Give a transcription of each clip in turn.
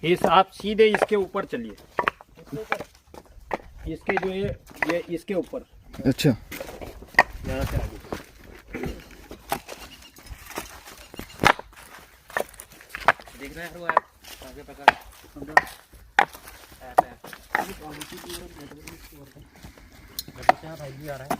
इस आप सीधे इसके ऊपर चलिए, इसके जो ये इसके ऊपर। अच्छा, यहाँ से आगे देख रहे हैं वो आप आगे पकड़ भाई भी आ रहा है।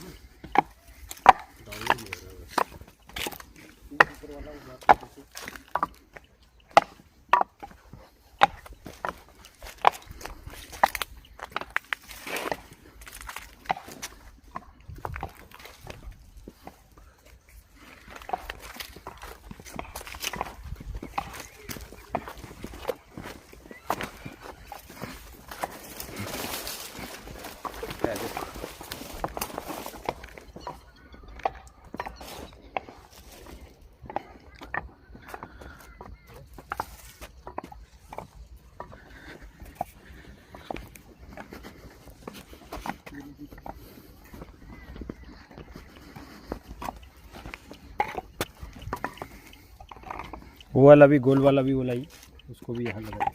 वो वाला भी, गोल वाला भी बोला ही, उसको भी यहाँ लगा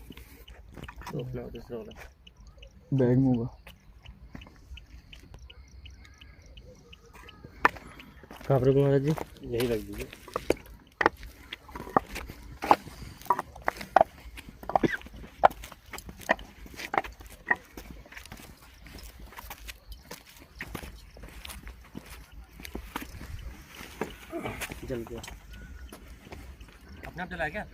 तो अपना दूसरा वाला बैग में होगा। कहाँ पर महाराज जी? यही रख दीजिए। जल गया अपने आप, जला क्या?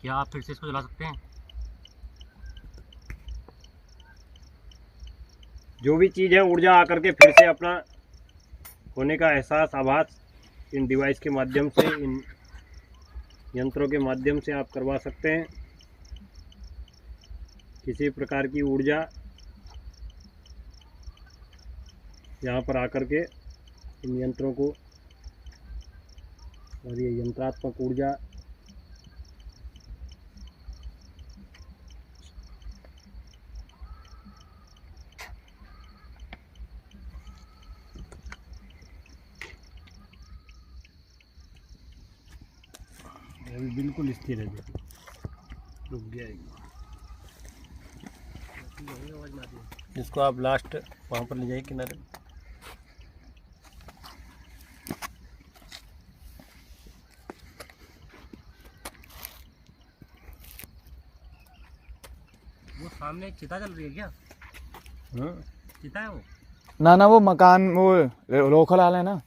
क्या आप फिर से इसको जला सकते हैं? जो भी चीज़ है ऊर्जा आकर के फिर से अपना होने का एहसास, आभास इन डिवाइस के माध्यम से, इन यंत्रों के माध्यम से आप करवा सकते हैं। किसी प्रकार की ऊर्जा यहाँ पर आकर के इन यंत्रों को, और ये यंत्रात्मक ऊर्जा अभी बिल्कुल स्थिर है। देखिए रुक गया एक बार। इसको आप लास्ट वहाँ पर ले जाइए किनारे। वो सामने एक चिता जल रही है क्या? हाँ, चिता है वो? ना ना, वो मकान, वो लोकल वाला है ना।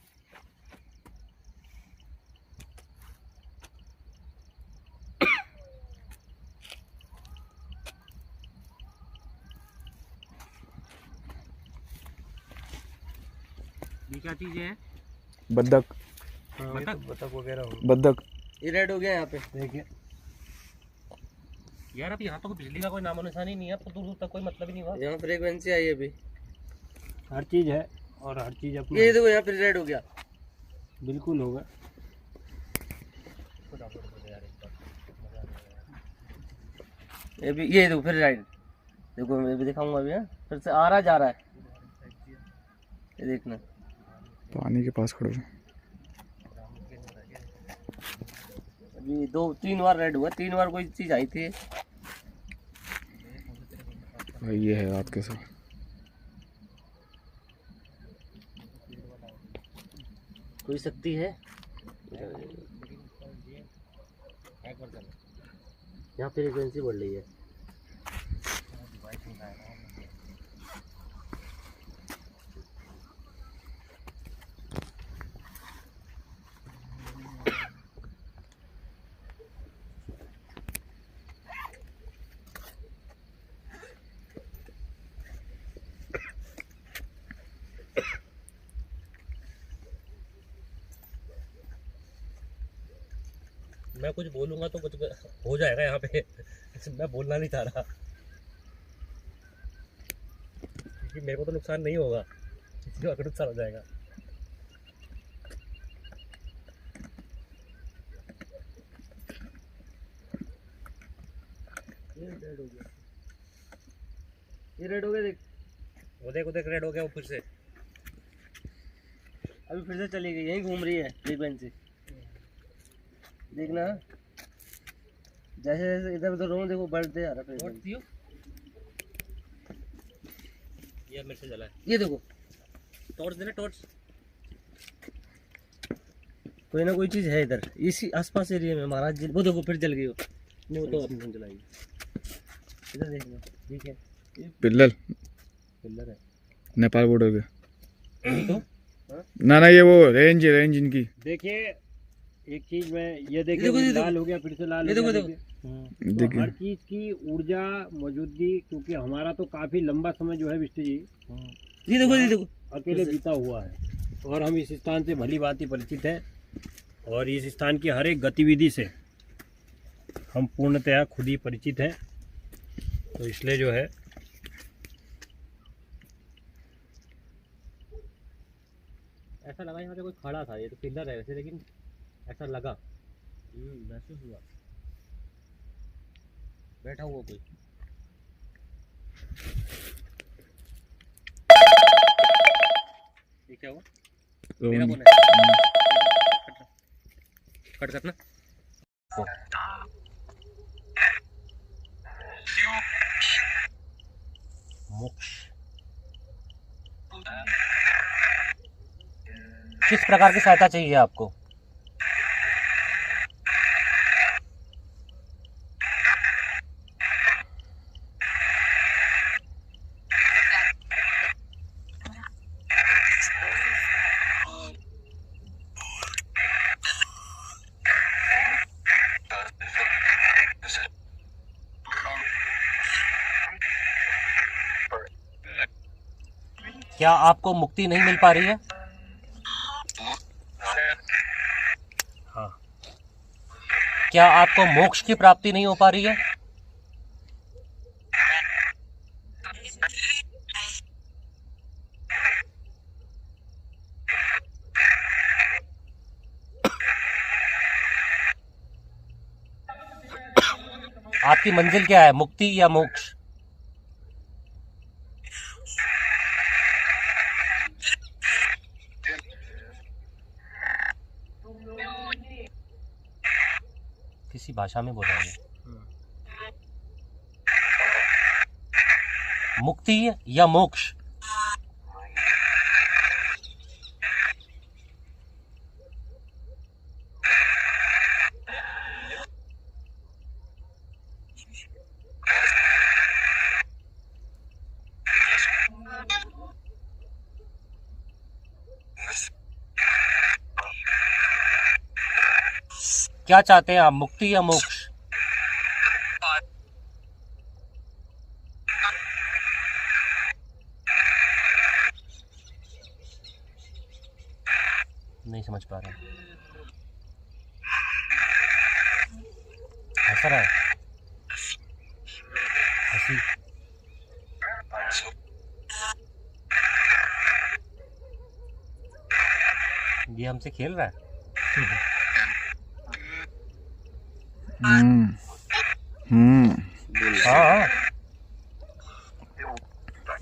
ये क्या चीज़ है? बत्तख, बतख वगैरह हो। बत्तख। ये रेड हो गया यहाँ पे। देखिए यार अब यहाँ तो बिजली का कोई नामो निशान ही नहीं है, अब तो दूर दूर तक कोई मतलब ही नहीं हुआ। यहाँ फ्रीक्वेंसी आई है अभी, हर चीज़ है और हर चीज़ अपनी। ये देखो यहाँ पे रेड हो गया। बिल्कुल होगा। ये देखो फिर राइट, देखो मैं भी दिखाऊंगा अभी। हाँ फिर से आ रहा जा रहा है, ये देखना। पानी के पास खड़े हो। अभी 2-3 बार रेड हुआ, 3 बार कोई चीज आई थी। भाई ये है आपके साथ। कोई शक्ति है यहाँ, फ्रीक्वेंसी बढ़ रही है। मैं कुछ बोलूंगा तो कुछ हो जाएगा यहाँ पे। मैं बोलना नहीं चाह रहा क्योंकि मेरे को तो नुकसान नहीं होगा, किसी को नुकसान हो जाएगा। ये रेड हो गया देख, वो देख रेड हो गया वो फिर से। अभी फिर से चली गई, यहीं घूम रही है फ्रीक्वेंसी। देखना जैसे जैसे इधर उधर रहूं देखो बढ़ते आ रहा फ्रीक्वेंसी। ये मेरे से जला है। ये देखो टॉर्च देना टॉर्च। कोई ना कोई चीज है इधर इसी आसपास एरिया में महाराज जी। वो देखो फिर जल गई वो। नहीं वो तो अपनी फोन जलाएगी। इधर देखना ठीक है, ये पिल्लर पिल्लर है। नेपाल बॉर्डर के यही तो ना ये वो रेंज इनकी। देखिए एक चीज में ये देखिए देखो, ये लाल हो गया फिर से लाल ये हो देखो गया। देखो तो देखिए हर चीज की ऊर्जा मौजूदगी, क्योंकि हमारा तो काफी लंबा समय जो है विष्णु जी ये देखो अकेले बीता हुआ है और हम इस स्थान से भली भांति परिचित हैं और इस स्थान की हर एक गतिविधि से हम पूर्णतया खुद ही परिचित हैं। तो इसलिए जो है ऐसा लगा यहाँ पे कोई खड़ा था, ये तो पिलर है वैसे लेकिन ऐसा लगा महसूस हुआ बैठा हुआ कोई। ये क्या हुआ? मेरा फोन है, कट करना। मोक्ष किस प्रकार की सहायता चाहिए आपको? क्या आपको मुक्ति नहीं मिल पा रही है? हाँ। क्या आपको मोक्ष की प्राप्ति नहीं हो पा रही है? आपकी मंजिल क्या है, मुक्ति या मोक्ष? किसी भाषा में बोला है, मुक्ति या मोक्ष? क्या चाहते हैं आप, मुक्ति या मोक्ष? नहीं समझ पा रहे, हंस रहा है, हंसी। ये हमसे खेल रहा है। हाँ,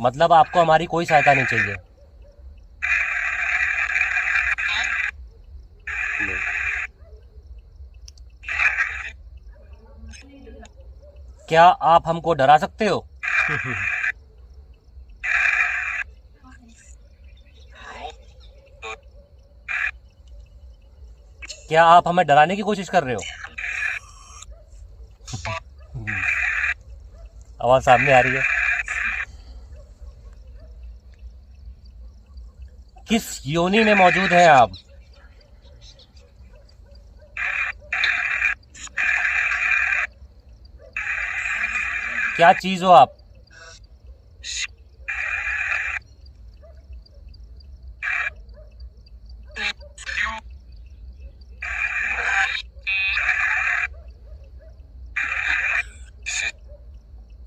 मतलब आपको हमारी कोई सहायता नहीं चाहिए? क्या आप हमको डरा सकते हो? क्या आप हमें डराने की कोशिश कर रहे हो? आवाज सामने आ रही है। किस योनि में मौजूद हैं आप? क्या चीज हो आप?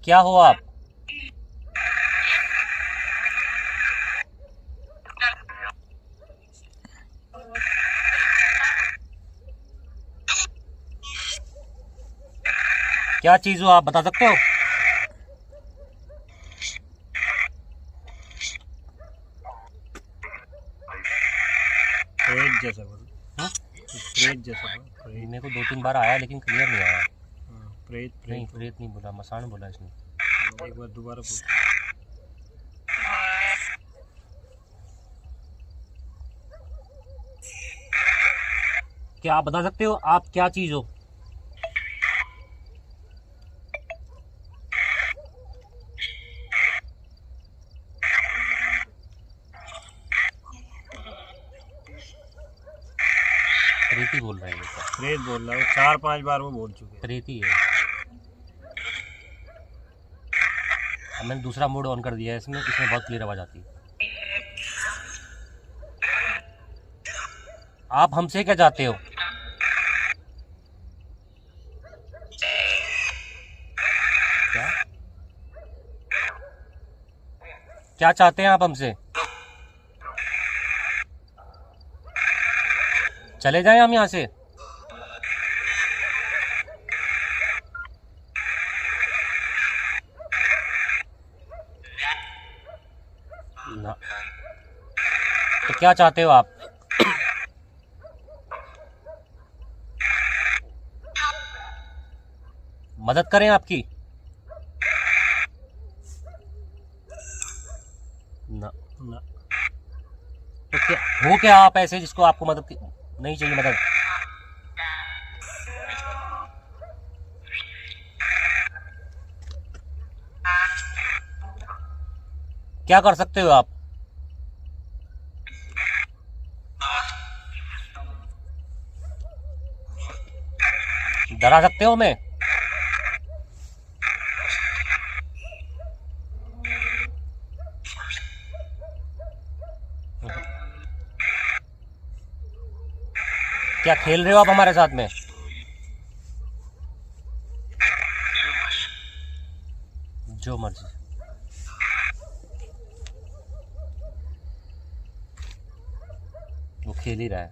क्या हो आप? क्या चीज हो आप, बता सकते हो? मेरे को 2-3 बार आया लेकिन क्लियर नहीं आया। प्रेत नहीं प्रेत नहीं बोला, मसान बोला इसने। एक बार दोबारा पूछ। क्या आप बता सकते हो आप क्या चीज हो? प्रीति बोल रहा है ये तो। प्रेत बोल रहा है, 4-5 बार वो बोल चुके हैं। प्रीति है। अब मैंने दूसरा मोड ऑन कर दिया है इसमें बहुत क्लियर आवाज आती है। आप हमसे क्या चाहते हो? क्या चाहते हैं आप हमसे? चले जाएं हम यहाँ से? ना। तो क्या चाहते हो आप? मदद करें आपकी? ना। ना। तो क्या हो क्या आप ऐसे जिसको आपको मदद नहीं चाहिए? मदद क्या कर सकते हो आप? डरा सकते हो मैं? क्या खेल रहे हो आप हमारे साथ में? जो मर्जी। वो खेल ही रहा है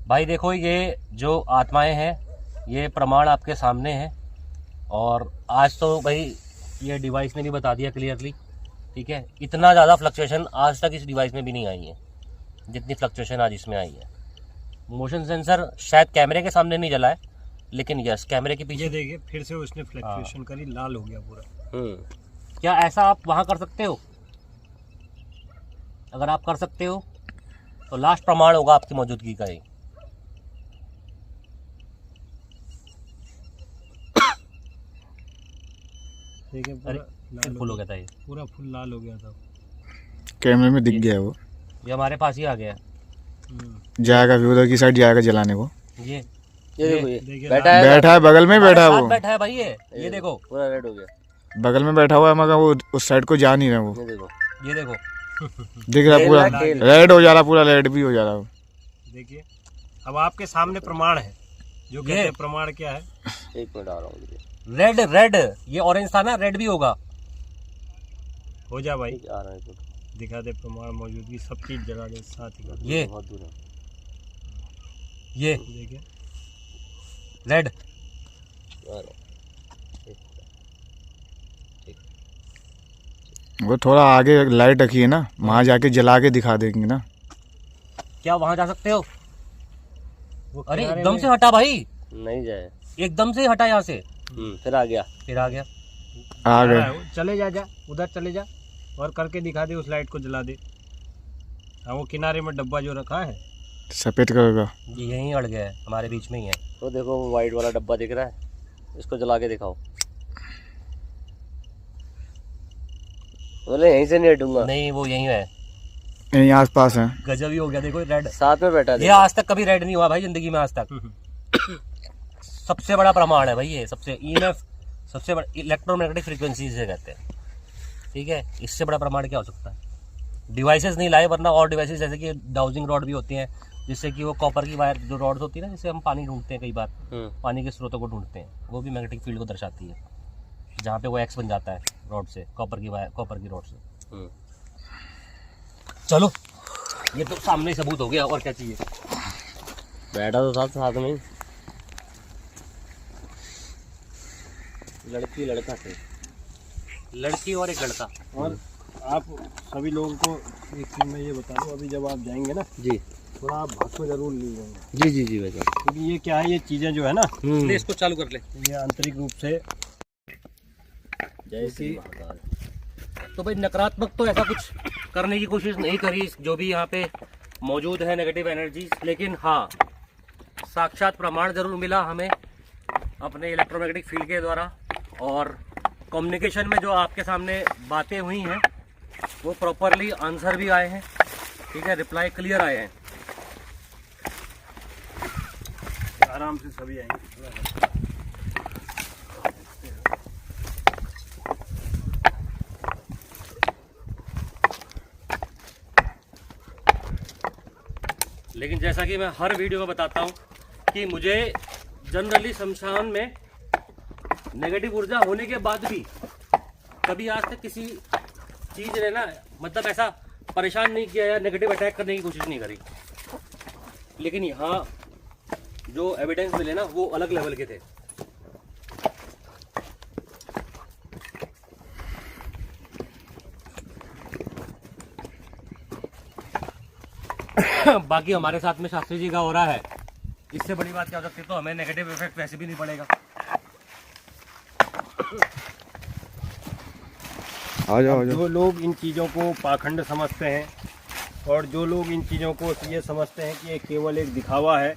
भाई। देखो ये जो आत्माएं हैं ये प्रमाण आपके सामने है। और आज तो भाई ये डिवाइस ने भी बता दिया क्लियरली, ठीक है। इतना ज़्यादा फ्लक्चुएशन आज तक इस डिवाइस में भी नहीं आई है जितनी फ्लक्चुएशन आज इसमें आई है। मोशन सेंसर शायद कैमरे के सामने नहीं जला है, लेकिन यस कैमरे के पीछे देखिए फिर से उसने फ्लक्चुएशन करी, लाल हो गया पूरा। क्या ऐसा आप वहाँ कर सकते हो? अगर आप कर सकते हो तो लास्ट प्रमाण होगा आपकी मौजूदगी का ही। ठीक है, अरे पूरा फिर फुल हो गया था ये। पूरा फुल लाल हो गया था। कैमरे में दिख गया वो। ये हमारे पास ही आ गया। जाएगा फिर उधर की साइड जाएगा जलाने को। ये देखो ये देखिए बैठा है बगल में बैठा है वो। बैठा है भाई ये देखो पूरा रेड हो गया। बगल में बैठा हुआ है मगर वो उस साइड को जा नहीं रहा वो। ये देखो ये देखो दिख रहा है पूरा रेड हो जा रहा, पूरा रेड भी हो जा रहा। देखिए अब आपके सामने प्रमाण है। जो कहते हैं प्रमाण क्या है? एक मिनट आ रहा हूँ। रेड रेड ये ऑरेंज था ना, रेड भी होगा। हो जा भाई, आ रहा है दिखा दे प्रमाण मौजूदगी, सब चीज जला दे साथ ही कर। ये बहुत दूर है। ये देखिए रेड आ रहा वो थोड़ा आगे लाइट रखी है ना, वहाँ जाके जला के दिखा देंगे ना। क्या वहां जा सकते हो? वो अरे किनारे एकदम में- से हटा भाई, नहीं जाए। एकदम से हटा यहाँ से, फिर आ गया। फिर आ गया। आ आ गए। रहा है वो। चले जा उधर चले जा और करके दिखा दे, उस लाइट को जला दे। हाँ वो किनारे में डब्बा जो रखा है सफेद कलर का। ये यहीं अड़ गया है, हमारे बीच में ही है। तो देखो वो वाइट वाला डब्बा दिख रहा है, इसको जला के दिखाओ। बोले यहीं से नहीं हटूंगा। नहीं वो यहीं है, यहीं आस पास है। गजब ही हो गया। देखो रेड, साथ में बैठा ये देखो। आज तक कभी रेड नहीं हुआ भाई जिंदगी में आज तक। सबसे बड़ा प्रमाण है भाई ये, सबसे EMF सबसे बड़ा इलेक्ट्रोमैग्नेटिक फ्रीक्वेंसी से कहते हैं, ठीक है। इससे बड़ा प्रमाण क्या हो सकता है? डिवाइसेस नहीं लाए, वरना और डिवाइसेस जैसे कि डाउजिंग रॉड भी होती हैं, जिससे कि वो कॉपर की वायर जो रॉड्स होती है ना, जिससे हम पानी ढूंढते हैं, कई बार पानी के स्रोतों को ढूंढते हैं, वो भी मैग्नेटिक फील्ड को दर्शाती है, जहाँ पे वो एक्स बन जाता है रॉड से, कॉपर की वायर, कॉपर की रॉड से। चलो ये तो सामने ही सबूत हो गया, और क्या चाहिए? बैठा तो साथ साथ में ही। लड़की लड़का थे, लड़की और एक लड़का। और आप सभी लोगों को एक चीज मैं ये बता दूं, अभी जब आप जाएंगे ना जी थोड़ा आप भाग को जरूर लीजिएगा, जी जी जी भाई साहब। क्योंकि ये क्या है, ये चीज़ें जो है ना, ले इसको चालू कर ले। ये आंतरिक रूप से जय श्री महाकाल। तो भाई नकारात्मक तो ऐसा कुछ करने की कोशिश नहीं करी जो भी यहाँ पे मौजूद है नेगेटिव एनर्जी, लेकिन हाँ साक्षात प्रमाण जरूर मिला हमें अपने इलेक्ट्रोमैग्नेटिक फील्ड के द्वारा, और कम्युनिकेशन में जो आपके सामने बातें हुई हैं वो प्रॉपरली आंसर भी आए हैं, ठीक है, रिप्लाई क्लियर आए हैं। आराम से सभी आएंगे। लेकिन जैसा कि मैं हर वीडियो में बताता हूँ कि मुझे जनरली शमशान में नेगेटिव ऊर्जा होने के बाद भी कभी आज तक किसी चीज़ ने ना मतलब ऐसा परेशान नहीं किया या नेगेटिव अटैक करने की कोशिश नहीं करी, लेकिन यहाँ जो एविडेंस मिले ना वो अलग लेवल के थे। बाकी हमारे साथ में शास्त्री जी का हो रहा है, इससे बड़ी बात क्या हो सकती है, तो हमें नेगेटिव इफेक्ट वैसे भी नहीं पड़ेगा। आ जाओ जो लोग इन चीज़ों को पाखंड समझते हैं और जो लोग इन चीज़ों को ये समझते हैं कि ये केवल एक दिखावा है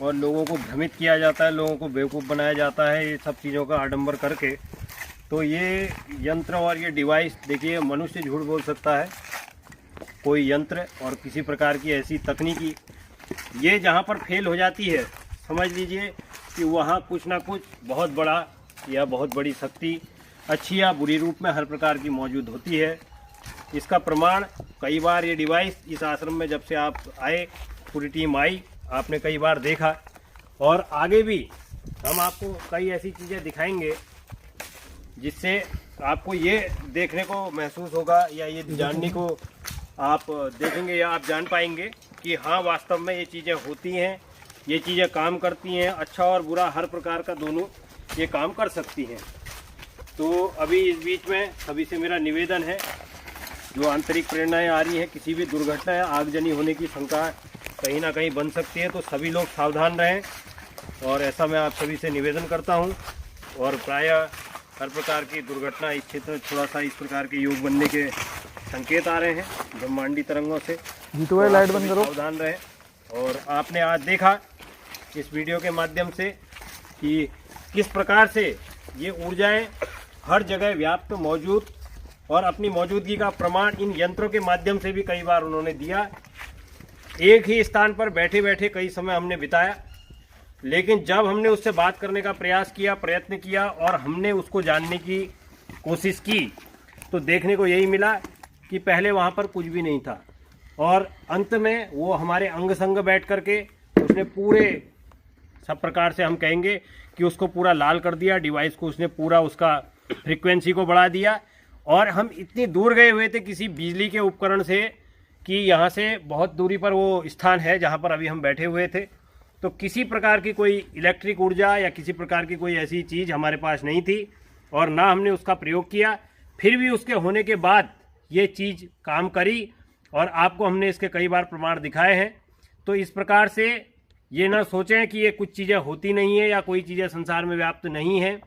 और लोगों को भ्रमित किया जाता है, लोगों को बेवकूफ़ बनाया जाता है ये सब चीज़ों का आडंबर करके, तो ये यंत्र और ये डिवाइस, देखिए मनुष्य झूठ बोल सकता है, कोई यंत्र और किसी प्रकार की ऐसी तकनीकी ये जहाँ पर फेल हो जाती है, समझ लीजिए कि वहाँ कुछ ना कुछ बहुत बड़ा या बहुत बड़ी शक्ति अच्छी या बुरी रूप में हर प्रकार की मौजूद होती है। इसका प्रमाण कई बार ये डिवाइस इस आश्रम में जब से आप आए, पूरी टीम आई, आपने कई बार देखा, और आगे भी हम आपको कई ऐसी चीज़ें दिखाएंगे जिससे आपको ये देखने को महसूस होगा या ये जानने को आप देखेंगे या आप जान पाएंगे कि हाँ वास्तव में ये चीज़ें होती हैं, ये चीज़ें काम करती हैं, अच्छा और बुरा हर प्रकार का दोनों ये काम कर सकती हैं। तो अभी इस बीच में सभी से मेरा निवेदन है, जो आंतरिक प्रेरणाएं आ रही हैं, किसी भी दुर्घटना या आगजनी होने की शंका कहीं ना कहीं बन सकती है, तो सभी लोग सावधान रहें, और ऐसा मैं आप सभी से निवेदन करता हूं। और प्रायः हर प्रकार की दुर्घटना इस क्षेत्र में थोड़ा सा इस प्रकार के योग बनने के संकेत आ रहे हैं ब्रह्मांडी तरंगों से, तो लाइट बंद करो। सावधान रहें। और आपने आज देखा इस वीडियो के माध्यम से कि किस प्रकार से ये ऊर्जाएं हर जगह व्याप्त मौजूद, और अपनी मौजूदगी का प्रमाण इन यंत्रों के माध्यम से भी कई बार उन्होंने दिया। एक ही स्थान पर बैठे बैठे कई समय हमने बिताया, लेकिन जब हमने उससे बात करने का प्रयास किया, प्रयत्न किया और हमने उसको जानने की कोशिश की, तो देखने को यही मिला कि पहले वहाँ पर कुछ भी नहीं था, और अंत में वो हमारे अंग संग बैठ करके उसने पूरे सब प्रकार से हम कहेंगे कि उसको पूरा लाल कर दिया, डिवाइस को उसने पूरा उसका फ्रीक्वेंसी को बढ़ा दिया। और हम इतनी दूर गए हुए थे किसी बिजली के उपकरण से कि यहाँ से बहुत दूरी पर वो स्थान है जहाँ पर अभी हम बैठे हुए थे, तो किसी प्रकार की कोई इलेक्ट्रिक ऊर्जा या किसी प्रकार की कोई ऐसी चीज़ हमारे पास नहीं थी, और ना हमने उसका प्रयोग किया। फिर भी उसके होने के बाद ये चीज़ काम करी, और आपको हमने इसके कई बार प्रमाण दिखाए हैं। तो इस प्रकार से ये ना सोचें कि ये कुछ चीज़ें होती नहीं है या कोई चीज़ें संसार में व्याप्त नहीं है।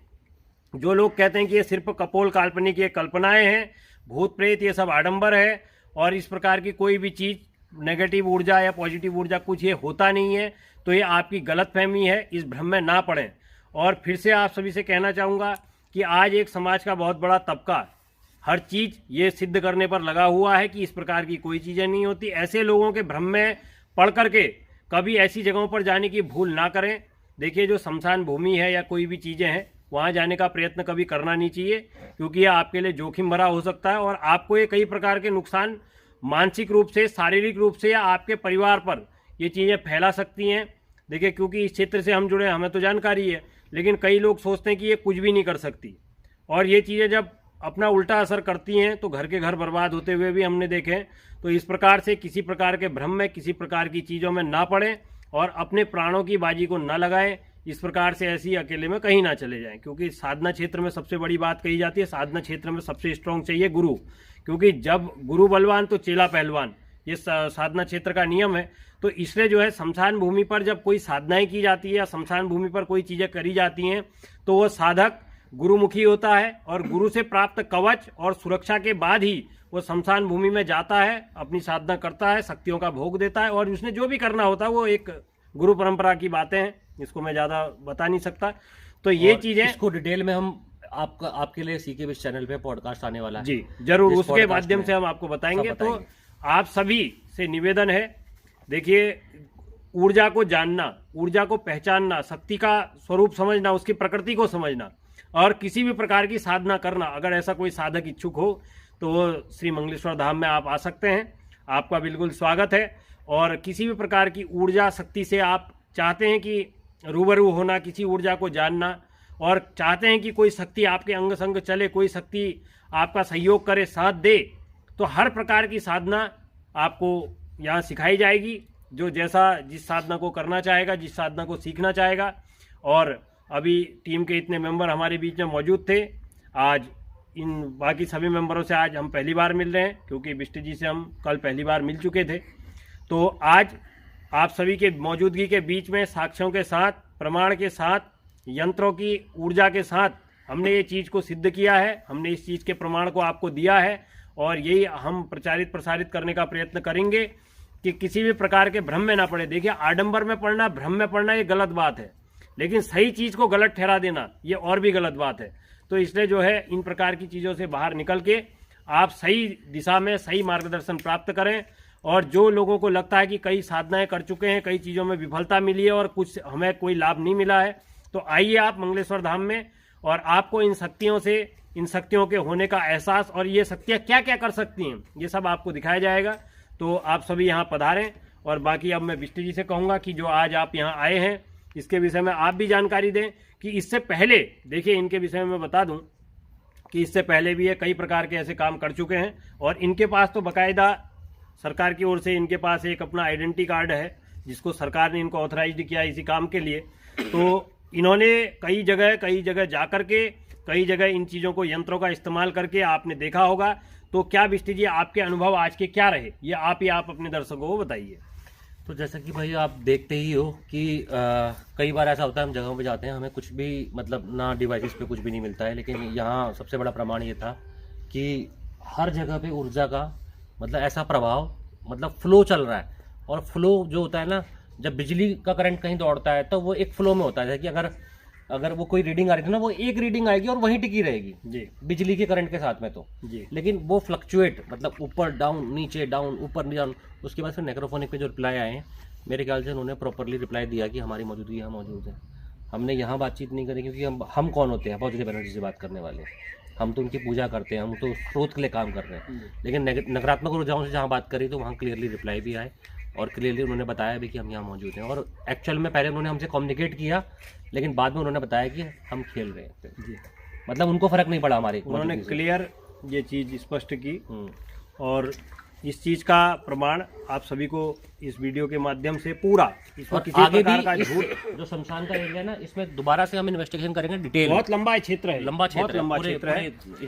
जो लोग कहते हैं कि ये सिर्फ कपोल काल्पनिक ये कल्पनाएं हैं, भूत प्रेत ये सब आडंबर है, और इस प्रकार की कोई भी चीज़ नेगेटिव ऊर्जा या पॉजिटिव ऊर्जा कुछ ये होता नहीं है, तो ये आपकी गलतफहमी है, इस भ्रम में ना पड़ें। और फिर से आप सभी से कहना चाहूँगा कि आज एक समाज का बहुत बड़ा तबका हर चीज़ ये सिद्ध करने पर लगा हुआ है कि इस प्रकार की कोई चीज़ें नहीं होती। ऐसे लोगों के भ्रम में पढ़ करके कभी ऐसी जगहों पर जाने की भूल ना करें। देखिए, जो शमशान भूमि है या कोई भी चीज़ें हैं, वहाँ जाने का प्रयत्न कभी करना नहीं चाहिए, क्योंकि यह आपके लिए जोखिम भरा हो सकता है, और आपको ये कई प्रकार के नुकसान मानसिक रूप से, शारीरिक रूप से या आपके परिवार पर ये चीज़ें फैला सकती हैं। देखिए, क्योंकि इस क्षेत्र से हम जुड़े हैं, हमें तो जानकारी है, लेकिन कई लोग सोचते हैं कि ये कुछ भी नहीं कर सकती, और ये चीज़ें जब अपना उल्टा असर करती हैं तो घर के घर बर्बाद होते हुए भी हमने देखे हैं। तो इस प्रकार से किसी प्रकार के भ्रम में, किसी प्रकार की चीज़ों में ना पड़ें, और अपने प्राणों की बाजी को ना लगाएं। इस प्रकार से ऐसी अकेले में कहीं ना चले जाएं, क्योंकि साधना क्षेत्र में सबसे बड़ी बात कही जाती है, साधना क्षेत्र में सबसे स्ट्रॉन्ग चाहिए गुरु, क्योंकि जब गुरु बलवान तो चेला पहलवान, ये साधना क्षेत्र का नियम है। तो इसलिए जो है शमशान भूमि पर जब कोई साधनाएं की जाती है या शमशान भूमि पर कोई चीजें करी जाती हैं तो वो साधक गुरुमुखी होता है और गुरु से प्राप्त कवच और सुरक्षा के बाद ही वो शमशान भूमि में जाता है, अपनी साधना करता है, शक्तियों का भोग देता है और उसने जो भी करना होता है वो एक गुरु परंपरा की बातें हैं, इसको मैं ज्यादा बता नहीं सकता। तो ये चीजें इसको डिटेल में हम आपके लिए सीके विश चैनल पे पॉडकास्ट आने वाला है जी जरूर, जिस उसके podcast माध्यम में से हम आपको बताएंगे। सब तो बताएंगे। आप सभी से निवेदन है, देखिए ऊर्जा को जानना, ऊर्जा को पहचानना, शक्ति का स्वरूप समझना, उसकी प्रकृति को समझना और किसी भी प्रकार की साधना करना, अगर ऐसा कोई साधक इच्छुक हो तो वो श्री मंगलेश्वर धाम में आप आ सकते हैं, आपका बिल्कुल स्वागत है। और किसी भी प्रकार की ऊर्जा शक्ति से आप चाहते हैं कि रूबरू होना, किसी ऊर्जा को जानना और चाहते हैं कि कोई शक्ति आपके अंग संग चले, कोई शक्ति आपका सहयोग करे, साथ दे, तो हर प्रकार की साधना आपको यहाँ सिखाई जाएगी। जो जैसा जिस साधना को करना चाहेगा, जिस साधना को सीखना चाहेगा। और अभी टीम के इतने मेंबर हमारे बीच में मौजूद थे, आज इन बाकी सभी मेंबरों से आज हम पहली बार मिल रहे हैं क्योंकि बिष्ट जी से हम कल पहली बार मिल चुके थे। तो आज आप सभी के मौजूदगी के बीच में साक्ष्यों के साथ, प्रमाण के साथ, यंत्रों की ऊर्जा के साथ हमने ये चीज़ को सिद्ध किया है, हमने इस चीज़ के प्रमाण को आपको दिया है और यही हम प्रचारित प्रसारित करने का प्रयत्न करेंगे कि किसी भी प्रकार के भ्रम में ना पड़े। देखिए आडंबर में पड़ना, भ्रम में पड़ना ये गलत बात है, लेकिन सही चीज़ को गलत ठहरा देना ये और भी गलत बात है। तो इसलिए जो है इन प्रकार की चीज़ों से बाहर निकल के आप सही दिशा में सही मार्गदर्शन प्राप्त करें। और जो लोगों को लगता है कि कई साधनाएं कर चुके हैं, कई चीज़ों में विफलता मिली है और कुछ हमें कोई लाभ नहीं मिला है, तो आइए आप मंगलेश्वर धाम में और आपको इन शक्तियों से, इन शक्तियों के होने का एहसास और ये शक्तियाँ क्या क्या कर सकती हैं ये सब आपको दिखाया जाएगा। तो आप सभी यहाँ पधारें। और बाकी अब मैं बिष्ट जी से कहूँगा कि जो आज आप यहाँ आए हैं इसके विषय में आप भी जानकारी दें कि इससे पहले, देखिए इनके विषय में मैं बता दूं कि इससे पहले भी ये कई प्रकार के ऐसे काम कर चुके हैं और इनके पास तो बाकायदा सरकार की ओर से इनके पास एक अपना आइडेंटिटी कार्ड है जिसको सरकार ने इनको ऑथराइज्ड किया इसी काम के लिए। तो इन्होंने कई जगह जा करके, कई जगह इन चीज़ों को, यंत्रों का इस्तेमाल करके आपने देखा होगा। तो क्या बिष्ट जी आपके अनुभव आज के क्या रहे, ये आप अपने दर्शकों को बताइए। तो जैसा कि भाई आप देखते ही हो कि कई बार ऐसा होता है हम जगहों पे जाते हैं, हमें कुछ भी मतलब ना डिवाइसेस पे कुछ भी नहीं मिलता है, लेकिन यहाँ सबसे बड़ा प्रमाण ये था कि हर जगह पे ऊर्जा का मतलब ऐसा प्रभाव, मतलब फ्लो चल रहा है। और फ्लो जो होता है ना, जब बिजली का करंट कहीं दौड़ता है तो वो एक फ्लो में होता है। जैसे कि अगर वो कोई रीडिंग आ रही थी ना, वो एक रीडिंग आएगी और वहीं टिकी रहेगी जी, बिजली के करंट के साथ में तो जी। लेकिन वो फ्लक्चुएट, मतलब ऊपर डाउन, नीचे डाउन, ऊपर डाउन। उसके बाद फिर नेक्रोफोनिक पे जो रिप्लाई आए हैं, मेरे ख्याल से उन्होंने प्रॉपरली रिप्लाई दिया कि हमारी मौजूदगी यहाँ मौजूद है। हमने यहाँ बातचीत नहीं करी क्योंकि हम कौन होते हैं पॉजिटिव एनर्जी से बात करने वाले। हम तो उनकी पूजा करते हैं, हम तो स्रोत के लिए काम कर रहे हैं। लेकिन नकारात्मक ऊर्जाओं से जहाँ बात करी तो वहाँ क्लियरली रिप्लाई भी आए और क्लियरली उन्होंने बताया भी कि हम यहाँ मौजूद हैं। और एक्चुअल में पहले उन्होंने हमसे कम्युनिकेट किया, लेकिन बाद में उन्होंने बताया कि हम खेल रहे हैं जी। मतलब उनको फर्क नहीं पड़ा हमारे, उन्होंने क्लियर ये चीज़ स्पष्ट की। और इस चीज़ का प्रमाण आप सभी को इस वीडियो के माध्यम से पूरा, इसमें किसी प्रकार का झूठ, जो शमशान का एरिया है ना, इसमें दोबारा से हम इन्वेस्टिगेशन करेंगे डिटेल। बहुत लंबा क्षेत्र है, बहुत लंबा क्षेत्र है,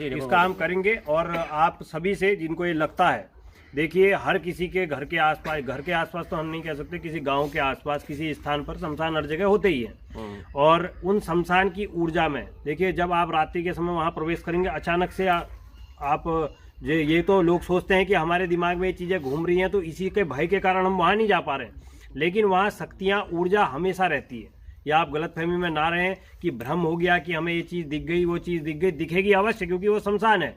इसका हम करेंगे। और आप सभी से जिनको ये लगता है, देखिए हर किसी के घर के आसपास तो हम नहीं कह सकते, किसी गांव के आसपास किसी स्थान पर शमशान हर जगह होते ही है। और उन शमशान की ऊर्जा में देखिए, जब आप रात्रि के समय वहां प्रवेश करेंगे, अचानक से आप ये तो लोग सोचते हैं कि हमारे दिमाग में ये चीज़ें घूम रही हैं तो इसी के भय के कारण हम वहाँ नहीं जा पा रहे हैं, लेकिन वहाँ शक्तियाँ, ऊर्जा हमेशा रहती है। या आप गलतफहमी में ना रहें कि भ्रम हो गया कि हमें ये चीज़ दिख गई, वो चीज़ दिख गई, दिखेगी अवश्य क्योंकि वो शमशान है।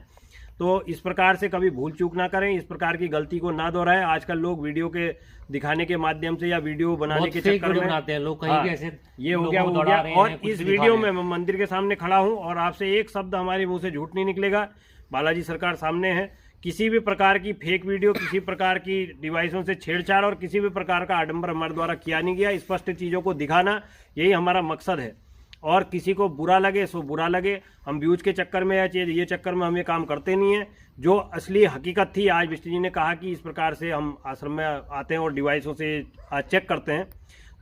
तो इस प्रकार से कभी भूल चूक ना करें, इस प्रकार की गलती को ना दोहराएं। आजकल लोग वीडियो के दिखाने के माध्यम से या वीडियो बनाने के चक्कर में बनाते हैं लोग, कहीं ऐसे ये हो गया वो हो गया। और इस वीडियो में मैं मंदिर के सामने खड़ा हूँ और आपसे एक शब्द हमारे मुंह से झूठ नहीं निकलेगा। बालाजी सरकार सामने है। किसी भी प्रकार की फेक वीडियो, किसी प्रकार की डिवाइसों से छेड़छाड़ और किसी भी प्रकार का आडंबर हमारे द्वारा किया नहीं गया। स्पष्ट चीज़ों को दिखाना यही हमारा मकसद है। और किसी को बुरा लगे सो बुरा लगे, हम व्यूज के चक्कर में या ये चक्कर में हम ये काम करते नहीं है। जो असली हकीकत थी, आज बिष्ट जी ने कहा कि इस प्रकार से हम आश्रम में आते हैं और डिवाइसों से चेक करते हैं।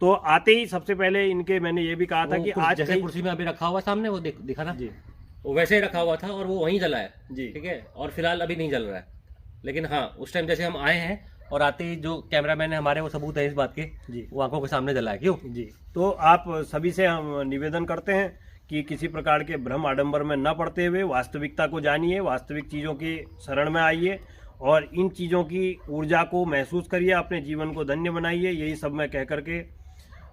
तो आते ही सबसे पहले इनके मैंने ये भी कहा था कि आज जैसे कुर्सी में अभी रखा हुआ सामने वो दिखा ना जी, वो वैसे ही रखा हुआ था और वो वहीं जला है जी, ठीक है। और फिलहाल अभी नहीं जल रहा है, लेकिन हाँ उस टाइम जैसे हम आए हैं और आते ही जो कैमरामैन है हमारे, वो सबूत है इस बात के जी। वो आंखों के सामने जला है। क्यों? जी, तो आप सभी से हम निवेदन करते हैं कि किसी प्रकार के भ्रम आडंबर में न पड़ते हुए वास्तविकता को जानिए, वास्तविक चीज़ों की शरण में आइए और इन चीज़ों की ऊर्जा को महसूस करिए, अपने जीवन को धन्य बनाइए। यही सब मैं कह करके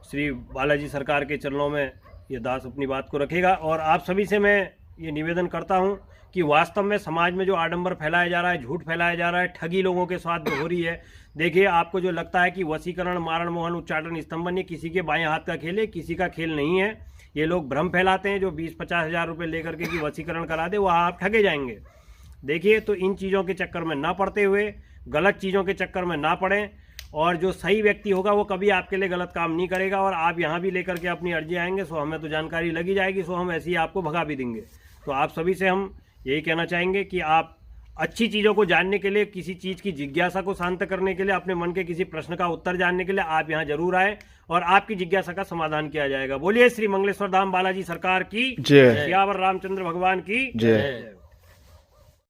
श्री बालाजी सरकार के चरणों में ये दास अपनी बात को रखेगा। और आप सभी से मैं ये निवेदन करता हूँ कि वास्तव में समाज में जो आडंबर फैलाया जा रहा है, झूठ फैलाया जा रहा है, ठगी लोगों के साथ हो रही है। देखिए, आपको जो लगता है कि वशीकरण, मारण, मोहन, उच्चाटन, स्तंभन ये किसी के बाएं हाथ का खेल है, किसी का खेल नहीं है। ये लोग भ्रम फैलाते हैं, जो 20-50 हज़ार रुपये लेकर के कि वशीकरण करा दे, वह आप ठगे जाएंगे। देखिए, तो इन चीज़ों के चक्कर में ना पड़ते हुए, गलत चीज़ों के चक्कर में ना पड़ें, और जो सही व्यक्ति होगा वो कभी आपके लिए गलत काम नहीं करेगा। और आप यहाँ भी लेकर के अपनी अर्जी आएंगे, सो हमें तो जानकारी लगी जाएगी, सो हम ऐसे ही आपको भगा भी देंगे। तो आप सभी से हम यही कहना चाहेंगे कि आप अच्छी चीज़ों को जानने के लिए, किसी चीज़ की जिज्ञासा को शांत करने के लिए, अपने मन के किसी प्रश्न का उत्तर जानने के लिए आप यहाँ जरूर आए और आपकी जिज्ञासा का समाधान किया जाएगा। बोलिए श्री मंगलेश्वर धाम बालाजी सरकार की जय। सियावर रामचंद्र भगवान की जय।